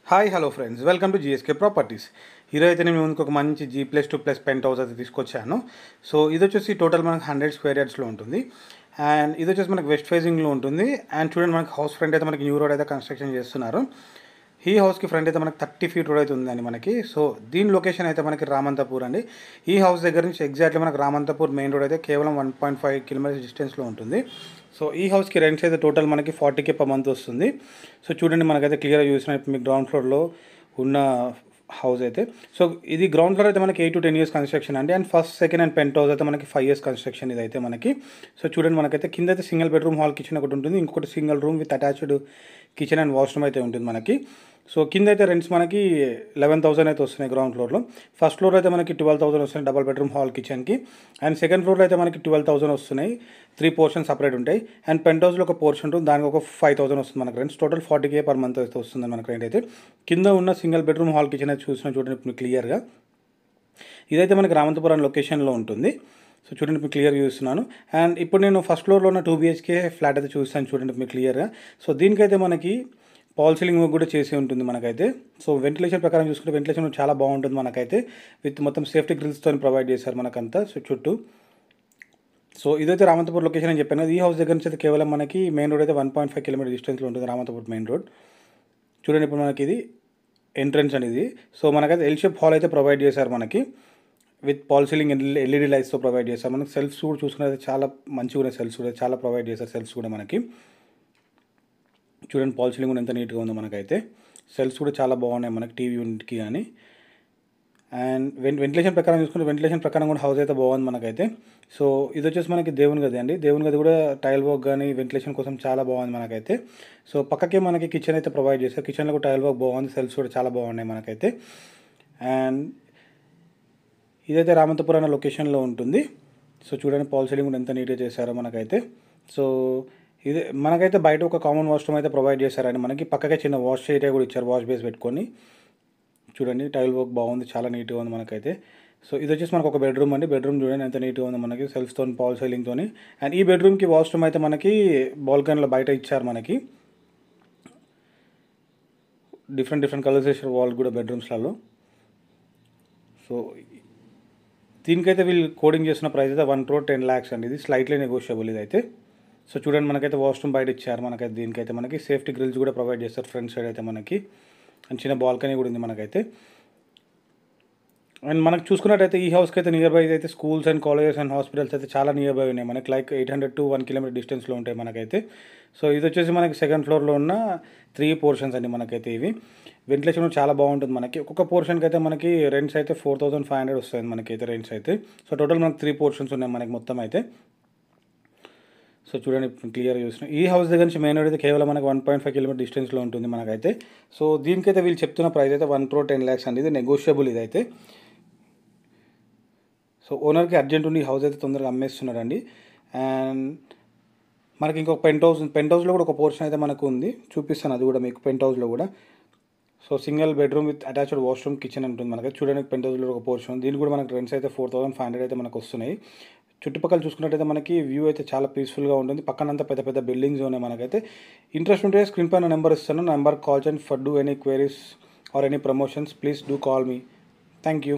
Hi hello friends, welcome to GSK properties. ఈరోజు అయితే నేను ముందుకు ఒక మంచి G+2+ పెంట్ హౌస్ అయితే తీసుకొచ్చాను. సో ఇది వచ్చేసి టోటల్ మనకు 100 స్క్వేర్ యార్డ్స్లో ఉంటుంది. అండ్ ఇది వచ్చేసి మనకి వెస్ట్ ఫేసింగ్లో ఉంటుంది. అండ్ చూడండి, మనకి హౌస్ ఫ్రంట్ అయితే మనకి న్యూ రోడ్ అయితే కన్స్ట్రక్షన్ చేస్తున్నారు. ఈ హౌస్కి ఫ్రంట్ అయితే మనకి 30 ఫీట్ రోడ్ అయితే ఉందండి మనకి. సో దీని లొకేషన్ అయితే మనకి రామంతపూర్ అండి. ఈ హౌస్ దగ్గర నుంచి ఎగ్జాక్ట్లీ మనకి రామంతపూర్ మెయిన్ రోడ్ అయితే కేవలం 1.5 కిలోమీటర్స్ డిస్టెన్స్లో ఉంటుంది. సో ఈ హౌస్కి రెంట్స్ అయితే టోటల్ మనకి 40K per month వస్తుంది. సో చూడండి, మనకైతే క్లియర్గా చూసినట్టు మీకు గ్రౌండ్ ఫ్లోర్లో ఉన్న హౌస్ అయితే. సో ఇది గ్రౌండ్ ఫ్లోర్ అయితే మనకి 8 to 10 years కన్స్ట్రక్షన్ అండి. And first, second and penthouse అయితే మనకి 5 years కన్స్ట్రక్షన్ ఇది అయితే మనకి. సో చూడండి, మనకైతే కింద అయితే సింగిల్ బెడ్రూమ్ హాల్ కిచెన్ ఒకటి ఉంటుంది, ఇంకొకటి single room with attached kitchen and washroom అయితే ఉంటుంది మనకి. సో కింద అయితే రెంట్స్ మనకి 11,000 అయితే వస్తున్నాయి గ్రౌండ్ ఫ్లోర్లో. ఫస్ట్ ఫ్లోర్ అయితే మనకి 12,000 వస్తున్నాయి డబల్ బెడ్రూమ్ హాల్ కిచెన్కి. అండ్ సెకండ్ ఫ్లోర్లో అయితే మనకి 12,000 వస్తున్నాయి, 3 పోర్షన్ సపరేట్ ఉంటాయి. అండ్ పెంట్ హౌస్లో ఒక పోర్షన్ ఉంటుంది, దానికి ఒక 5,000 వస్తుంది మనకి rents. Total 40K per month అయితే వస్తుంది మనకి రెంట్ అయితే. కింద ఉన్న సింగిల్ బెడ్రూమ్ హాల్ కిచెన్ అయితే చూసినా చూడండి ఇప్పుడు క్లియర్గా. ఇదైతే మనకి రామంతపురం లొకేషన్లో ఉంటుంది. సో చూడండి, మీకు క్లియర్గా చూస్తున్నాను. అండ్ ఇప్పుడు నేను ఫస్ట్ ఫ్లోర్లో ఉన్న 2 BHK ఫ్లాట్ అయితే చూస్తాను చూడండి మీకు క్లియర్గా. సో దీనికైతే మనకి పాల్ సీలింగ్ వర్క్ కూడా చేసి ఉంటుంది మనకైతే. సో వెంటిలేషన్ ప్రకారం చూసుకుంటే వెంటిలేషన్ చాలా బాగుంటుంది మనకైతే, విత్ మొత్తం సేఫ్టీ గ్రిల్స్తో ప్రొవైడ్ చేశారు మనకంతా సో చుట్టూ. సో ఇదైతే రామంతపూర్ లొకేషన్ అని చెప్పాను కదా. ఈ హౌస్ దగ్గర నుంచి అయితే కేవలం మనకి మెయిన్ రోడ్ అయితే 1.5 కిలోమీటర్ డిస్టెన్స్లో ఉంటుంది, రామంతపూర్ మెయిన్ రోడ్. చూడండి, ఇప్పుడు మనకి ఇది ఎంట్రన్స్ అనేది. సో మనకైతే ఎల్ షేప్ హాల్ అయితే ప్రొవైడ్ చేశారు మనకి, విత్ పాల్ సీలింగ్ LED లైట్స్తో ప్రొవైడ్ చేశారు మనకి. సెల్ఫ్స్ కూడా చూసుకున్నది చాలా మంచిగా ఉన్నాయి, సెల్ఫ్స్ కూడా చాలా ప్రొవైడ్ చేశారు సెల్ఫ్స్ కూడా మనకి. చూడండి, పాల్ సీలింగ్ కూడా ఎంత నీట్గా ఉందో మనకైతే. సెల్ఫ్స్ కూడా చాలా బాగున్నాయి మనకి టీవీ యూనిట్కి కానీ. అండ్ వెంటిలేషన్ ప్రకారం చూసుకుంటే వెంటిలేషన్ ప్రకారం కూడా హౌస్ అయితే బాగుంది మనకైతే. సో ఇది వచ్చేసి మనకి దేవుని గది అండి. దేవుని గది కూడా టైల్ వర్క్ కానీ వెంటిలేషన్ కోసం చాలా బాగుంది మనకైతే. సో పక్కకే మనకి కిచెన్ అయితే ప్రొవైడ్ చేశారు, కిచెన్లో కూడా టైల్ వర్క్ బాగుంది, సెల్ఫ్స్ కూడా చాలా బాగున్నాయి మనకైతే. అండ్ ఇదైతే రామంతపురం అనే లొకేషన్లో ఉంటుంది. సో చూడండి, పాల్ సీలింగ్ కూడా ఎంత నీట్గా చేశారో మనకైతే. సో ఇది మనకైతే బయట ఒక కామన్ వాష్రూమ్ అయితే ప్రొవైడ్ చేశారండి మనకి. పక్కకే చిన్న వాష్ ఏరియా కూడా ఇచ్చారు, వాష్ బేస్ పెట్టుకొని. చూడండి, టైల్ వర్క్ బాగుంది, చాలా నీట్గా ఉంది మనకైతే. సో ఇది వచ్చేసి మనకు ఒక బెడ్రూమ్ అండి. బెడ్రూమ్ చూడండి ఎంత నీట్గా ఉంది మనకి, సెల్ఫ్తో పాల్ సీలింగ్తో. అండ్ ఈ బెడ్రూమ్కి వాష్రూమ్ అయితే మనకి బాల్కనీలో బయట ఇచ్చారు మనకి. డిఫరెంట్ కలర్స్ వేసారు వాల్ కూడా బెడ్రూమ్స్లలో. సో దీనికైతే వీళ్ళు కోడింగ్ చేసిన ప్రైస్ అయితే 1,10,00,000 అండి. ఇది స్లైట్లీ నెగోషియబుల్ ఇది అయితే. సో చూడండి, మనకైతే వాష్రూమ్ బయట ఇచ్చారు మనకైతే. దీనికైతే మనకి సేఫ్టీ గ్రిల్స్ కూడా ప్రొవైడ్ చేస్తారు ఫ్రంట్ సైడ్ అయితే మనకి. అండ్ చిన్న బాల్కనీ కూడా ఉంది మనకైతే. అండ్ మనకు చూసుకున్నట్టయితే ఈ హౌస్కి అయితే నియర్ బై అయితే schools and colleges and hospitals అయితే చాలా నియర్ బై ఉన్నాయి మనకి, లైక్ 800 to 1 kilometer డిస్టెన్స్లో ఉంటాయి మనకైతే. సో ఇది వచ్చేసి మనకి సెకండ్ ఫ్లోర్లో ఉన్న 3 పోర్షన్స్ అండి మనకైతే. ఇవి వెంటిలేషన్ చాలా బాగుంటుంది మనకి. ఒక్కొక్క పోర్షన్కి అయితే మనకి రెంట్స్ అయితే 4,500 వస్తుంది మనకైతే రెంట్స్ అయితే. సో టోటల్ మనకి 3 పోర్షన్స్ ఉన్నాయి మనకి మొత్తం అయితే. సో చూడండి, క్లియర్గా చూసిన ఈ హౌస్ దగ్గర నుంచి మెయిన్ రోడ్ అయితే కేవలం మనకి 1.5 kilometer డిస్టెన్స్లో ఉంటుంది మనకైతే. సో దీనికైతే వీళ్ళు చెప్తున్న ప్రైస్ అయితే 1,10,00,000 అండి. ఇది నెగోషియబుల్ ఇదైతే. సో ఓనర్కి అర్జెంట్ ఉండి ఈ హౌస్ అయితే తొందరగా అమ్మేస్తున్నాడండి. అండ్ మనకి ఇంకొక పెంట్ హౌస్లో కూడా ఒక పోర్షన్ అయితే మనకు ఉంది, చూపిస్తాను అది కూడా మీకు. పెంట్ హౌస్లో కూడా so single bedroom with attached washroom kitchen ఉంటుంది మనకి. చూడండి, పెంట్ హౌస్లో ఒక పోర్షన్. దీనికి కూడా మనకి రెంట్స్ అయితే 4,500 అయితే మనకు వస్తున్నాయి. చుట్టుపక్కల చూసుకున్నట్టయితే మనకి వ్యూ అయితే చాలా పీస్ఫుల్గా ఉంటుంది. పక్కనంతా పెద్ద పెద్ద బిల్డింగ్స్ ఉన్నాయి మనకైతే. ఇంట్రెస్ట్ ఉంటే స్క్రీన్ పైన నెంబర్ ఇస్తాను, నెంబర్ కాల్ చేయండి. For do any queries or any promotions please do call me. Thank you.